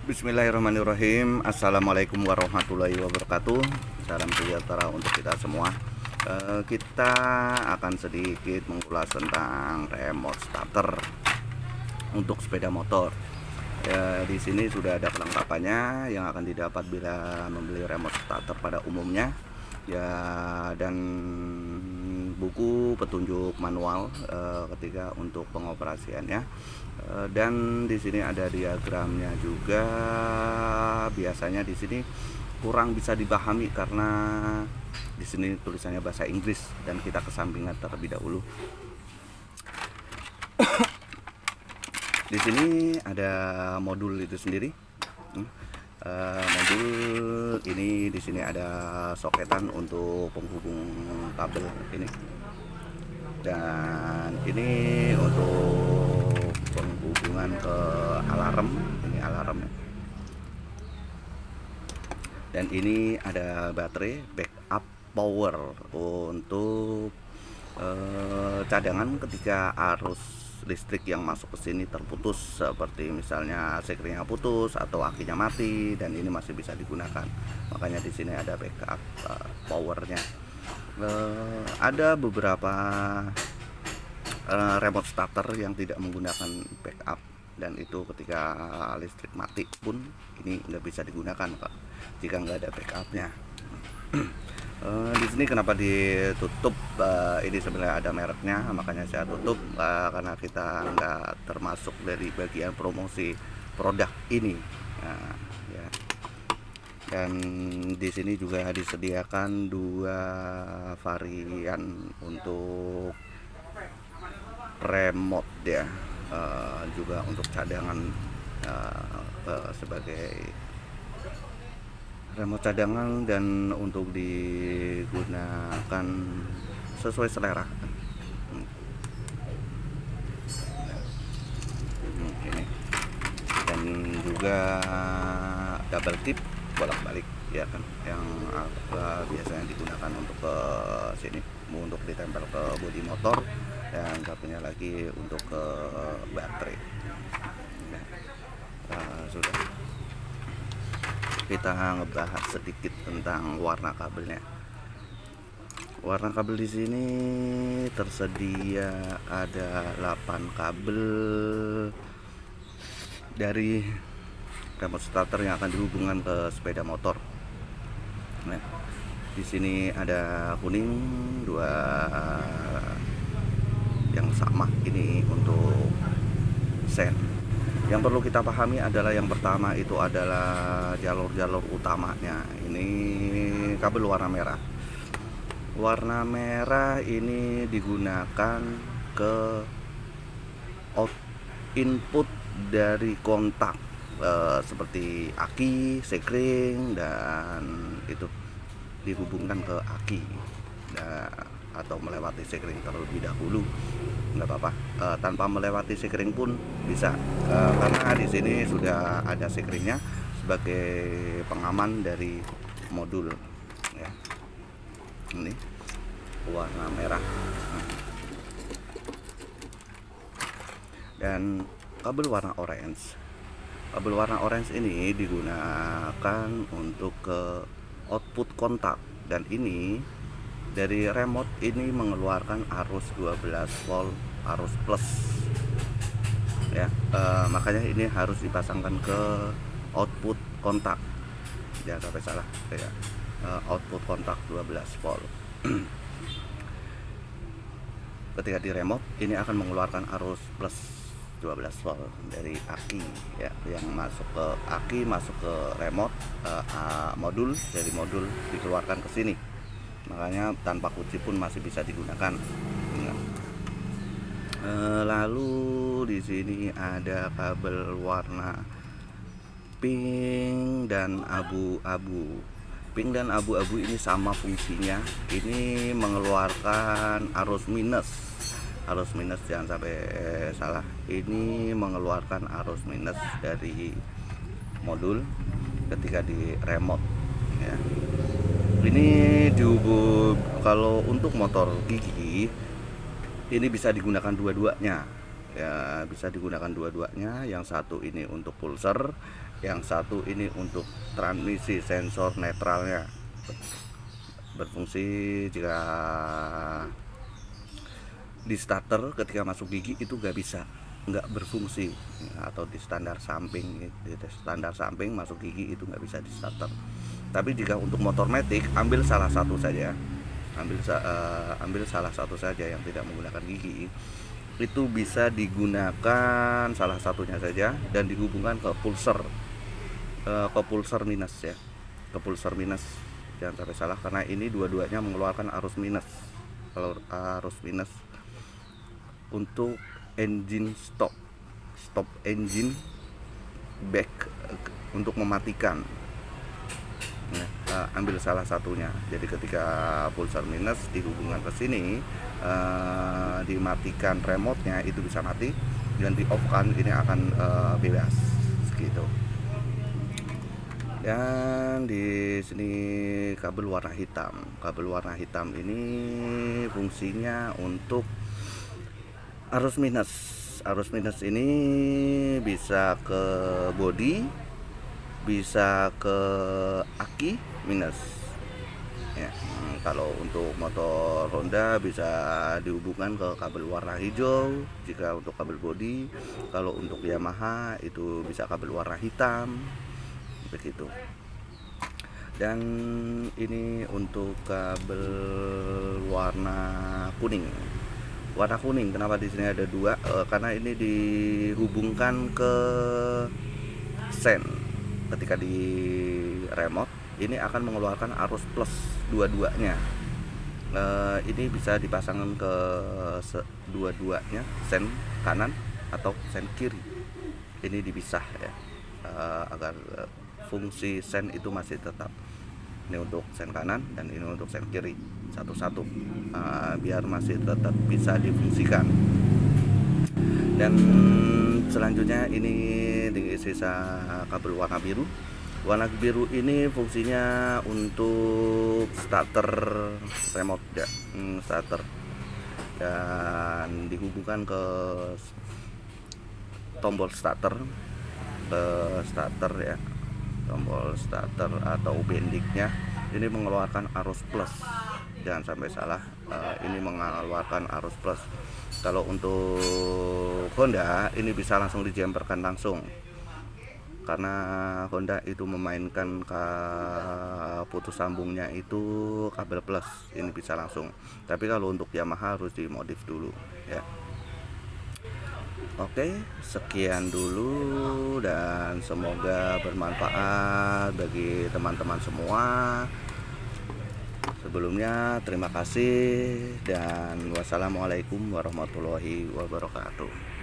Bismillahirrahmanirrahim. Assalamualaikum warahmatullahi wabarakatuh. Salam sejahtera untuk kita semua. Kita akan sedikit mengulas tentang remote starter untuk sepeda motor. Di sini sudah ada kelengkapannya yang akan didapat bila membeli remote starter pada umumnya. Dan buku petunjuk manual ketika untuk pengoperasiannya. Dan di sini ada diagramnya juga. Biasanya di sini kurang bisa dipahami karena di sini tulisannya bahasa Inggris dan kita kesampingan terlebih dahulu. Di sini ada modul itu sendiri. Modul ini di sini ada soketan untuk penghubung kabel ini, dan ini untuk penghubungan ke alarm. Ini alarmnya, dan ini ada baterai backup power untuk cadangan ketika arus listrik yang masuk ke sini terputus, seperti misalnya sekringnya putus atau akinya mati, dan ini masih bisa digunakan. Makanya di sini ada backup powernya. Ada beberapa remote starter yang tidak menggunakan backup, dan itu ketika listrik mati pun ini nggak bisa digunakan Pak, jika nggak ada backupnya. Di sini kenapa ditutup? Ini sebenarnya ada mereknya, makanya saya tutup karena kita nggak termasuk dari bagian promosi produk ini. Ya. Dan di sini juga disediakan dua varian untuk remote ya, juga untuk cadangan sebagai remote cadangan dan untuk digunakan sesuai selera. Ini dan juga double tip bolak-balik ya kan, yang biasanya digunakan untuk ke sini untuk ditempel ke bodi motor, dan satunya lagi untuk ke baterai. Sudah kita ngebahas sedikit tentang warna kabelnya. Warna kabel di sini tersedia ada 8 kabel dari remote starter yang akan dihubungkan ke sepeda motor. Nah, di sini ada kuning, dua yang sama ini untuk sen. Yang perlu kita pahami adalah yang pertama itu adalah jalur-jalur utamanya. Ini kabel warna merah. Warna merah ini digunakan ke input dari kontak seperti aki, sekring, dan itu dihubungkan ke aki. Atau melewati sekring terlebih dahulu, nggak apa-apa. Tanpa melewati sekring pun bisa, karena di sini sudah ada sekringnya sebagai pengaman dari modul ya. Ini warna merah. Dan kabel warna orange. Kabel warna orange ini digunakan untuk ke output kontak, dan ini dari remote ini mengeluarkan arus 12 volt, arus plus ya. Makanya ini harus dipasangkan ke output kontak, jangan sampai salah ya. Output kontak 12 volt. Ketika di remote ini akan mengeluarkan arus plus 12 volt dari aki ya, yang masuk ke aki, masuk ke remote modul, dari modul dikeluarkan ke sini. Makanya tanpa kunci pun masih bisa digunakan. Lalu di sini ada kabel warna pink dan abu-abu. Pink dan abu-abu ini sama fungsinya. Ini mengeluarkan arus minus. Arus minus, jangan sampai salah. Ini mengeluarkan arus minus dari modul ketika di remote ya. Ini dihubung, kalau untuk motor gigi ini bisa digunakan dua-duanya ya, bisa digunakan dua-duanya. Yang satu ini untuk pulser, Yang satu ini untuk transmisi sensor netralnya, berfungsi jika di starter ketika masuk gigi itu nggak berfungsi, atau di standar samping masuk gigi itu nggak bisa di starter. Tapi jika untuk motor matic, ambil salah satu saja yang tidak menggunakan gigi, itu bisa digunakan salah satunya saja dan dihubungkan ke pulser minus ya, ke pulser minus. Jangan sampai salah, karena ini dua-duanya mengeluarkan arus minus. Kalau arus minus untuk engine stop engine, back untuk mematikan. Ambil salah satunya. Jadi ketika pulsar minus dihubungkan ke sini, dimatikan remote-nya, itu bisa mati, dan di off kan ini akan bebas gitu. Dan di sini kabel warna hitam ini fungsinya untuk arus minus ini bisa ke bodi, bisa ke aki minus ya. Kalau untuk motor Honda bisa dihubungkan ke kabel warna hijau jika untuk kabel bodi. Kalau untuk Yamaha itu bisa kabel warna hitam begitu. Dan ini untuk kabel warna kuning. Kenapa di sini ada dua? Karena ini dihubungkan ke sen. Ketika di remote ini akan mengeluarkan arus plus dua-duanya. Ini bisa dipasangkan ke dua-duanya, sen kanan atau sen kiri. Ini dipisah ya, agar fungsi sen itu masih tetap. Ini untuk sen kanan dan ini untuk sen kiri, satu-satu, biar masih tetap bisa difungsikan. Dan selanjutnya ini di sisa kabel warna biru ini fungsinya untuk starter remote ya, starter, dan dihubungkan ke tombol starter ya, tombol starter atau bendiknya. Ini mengeluarkan arus plus, jangan sampai salah, ini mengeluarkan arus plus. Kalau untuk Honda ini bisa langsung dijemperkan langsung, karena Honda itu memainkan putus sambungnya itu kabel plus, ini bisa langsung. Tapi kalau untuk Yamaha harus dimodif dulu ya. Oke, sekian dulu dan semoga bermanfaat bagi teman-teman semua. Sebelumnya terima kasih dan wassalamualaikum warahmatullahi wabarakatuh.